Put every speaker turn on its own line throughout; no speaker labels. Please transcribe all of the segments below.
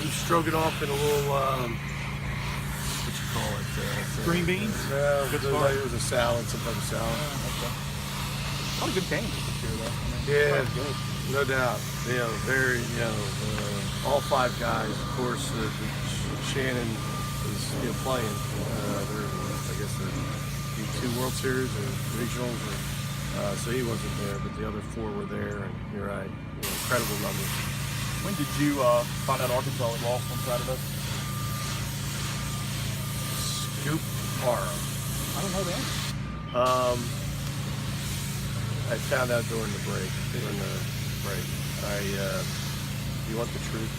beef stroganoff and a little, what you call it?
Green beans?
No, it was a salad, some type of salad.
Okay. What a good game this year, though.
Yeah, no doubt. Very, all five guys. Of course, Shannon is playing. I guess the 2 World Series or regionals, so he wasn't there, but the other 4 were there. And you're right, incredible numbers.
When did you find out Arkansas had lost on Saturday?
Scoop Para.
I don't know that.
I found out during the break. You want the truth?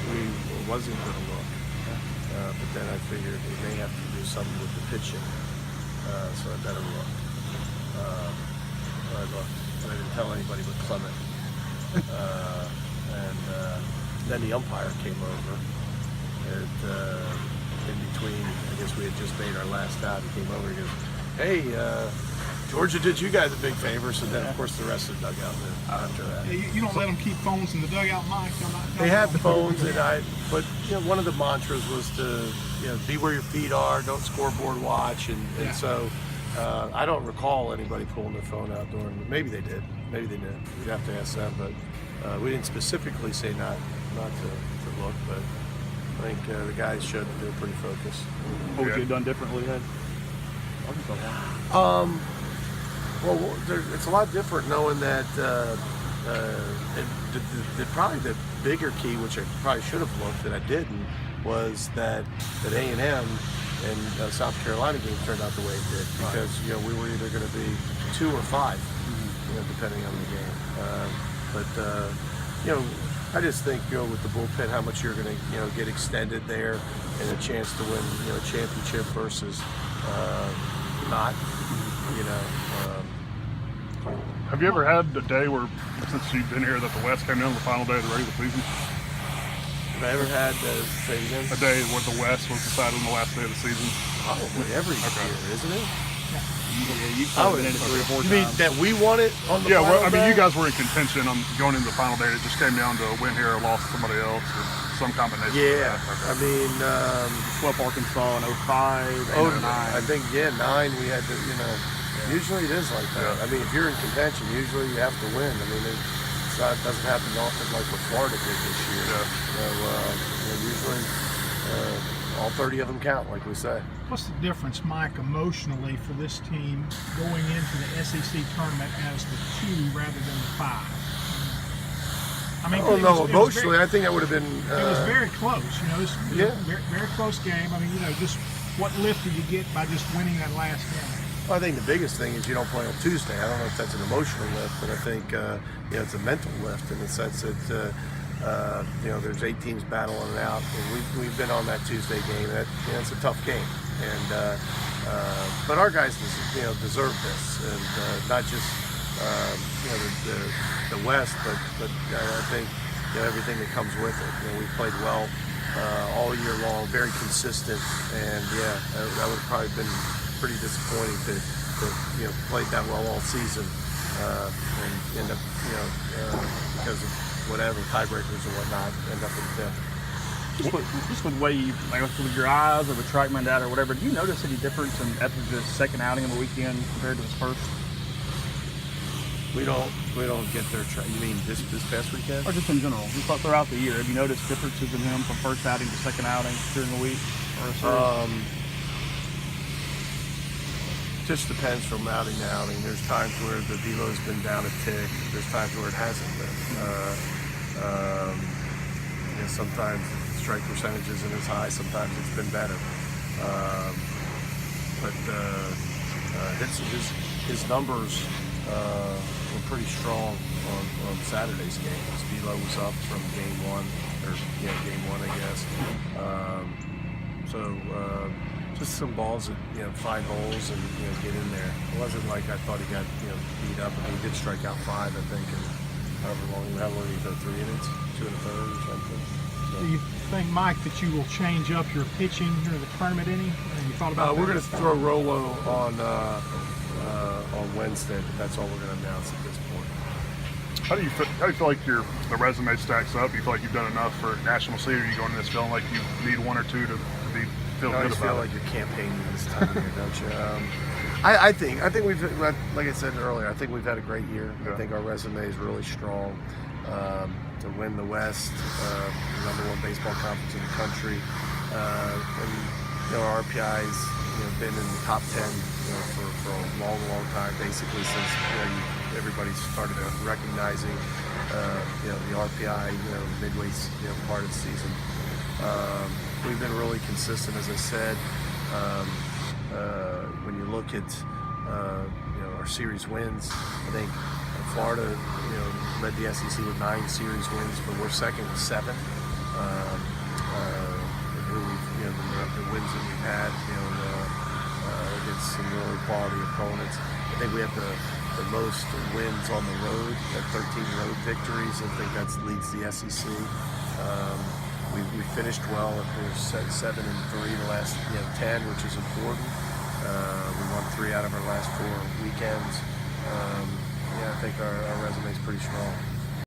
We wasn't going to look, but then I figured we may have to do something with the pitching, so I better look. I looked, but I didn't tell anybody but Clement. Then the umpire came over. In between, I guess we had just made our last out. He came over and goes, "Hey, Georgia did you guys a big favor." So then, of course, the rest of the dugout after that.
You don't let them keep phones in the dugout, Mike.
They had the phones, but one of the mantras was to be where your feet are, don't scoreboard watch, and so I don't recall anybody pulling their phone out during. Maybe they did. We'd have to ask them, but we didn't specifically say not to look, but I think the guys showed that they were pretty focused.
What would you have done differently then?
Well, it's a lot different knowing that probably the bigger key, which I probably should have looked that I didn't, was that A&M and South Carolina game turned out the way it did, because we were either going to be 2 or 5, depending on the game. I just think with the bullpen, how much you're going to get extended there, and a chance to win a championship versus not.
Have you ever had a day where, since you've been here, that the West came down to the final day of the regular season?
Have I ever had
a day where the West was decided on the last day of the season?
Probably every year, isn't it?
Yeah, you've probably been in it 3 or 4 times.
You mean that we won it on the final
well, I mean,
day?
you guys were in contention on going into the final day. It just came down to a win here or loss to somebody else or some combination.
Yeah, I mean,
12 Arkansas in 05, 8 09.
I think 9 we had to, Usually it is like that. I mean, if you're in contention, usually you have to win. I mean, it doesn't happen often like what Florida did this year. Usually all 30 of them count, like we say.
What's the difference, Mike, emotionally for this team going into the SEC tournament as the 2 rather than the 5? I mean,
emotionally, I think that would have been.
It was very close. It was a very close game. I mean, just what lift did you get by just winning that last game?
Well, I think the biggest thing is you don't play on Tuesday. I don't know if that's an emotional lift, but I think it's a mental lift in the sense that there's 8 teams battling it out, and we've been on that Tuesday game. And it's a tough game, and but our guys deserve this, and not just the West, but I think everything that comes with it. We played well all year long, very consistent, and that would have probably been pretty disappointing to played that well all season and end up because of whatever tiebreakers or whatnot end up in 5th.
Just with the way you, with your eyes or with TrackMan data or whatever, do you notice any difference after the second outing of the weekend compared to his first?
We don't get their You mean this past weekend?
Or just in general, just throughout the year, have you noticed differences in him from first outing to second outing during the week or a series?
Just depends from outing to outing. There's times where the velo's been down a tick. There's times where it hasn't been. Sometimes the strike percentage isn't as high. Sometimes it's been better. But his numbers were pretty strong on Saturday's game. His velo was up from game 1, I guess. Just some balls that find holes and get in there. It wasn't like I thought he got beat up. I mean, he did strike out 5, I think, and however long did he throw 3 innings, 2 1/3 or something. So.
Do you think, Mike, that you will change up your pitching during the tournament any? Have you thought about that?
We're going to throw Rolo on Wednesday, but that's all we're going to announce at this point.
How do you feel like the resume stacks up? Do you feel like you've done enough for national seed, or are you going to this feeling like you need one or two to feel
I
good
always
about
feel
it?
like you're campaigning this time of year, don't you? I think we've, like I said earlier, I think we've had a great year.
Yeah.
I think our resume is really strong. To win the West, number one baseball conference in the country, and our RPI's been in the top 10 for a long time, basically since everybody started recognizing the RPI midway part of the season. We've been really consistent, as I said. When you look at our series wins, I think Florida led the SEC with 9 series wins, but we're second with 7. The wins that we've had against some really quality opponents. I think we have the most wins on the road at 13 road victories. I think that leads the SEC. We finished well. We're 7-3 the last 10, which is important. We won 3 out of our last 4 weekends. I think our resume is pretty strong.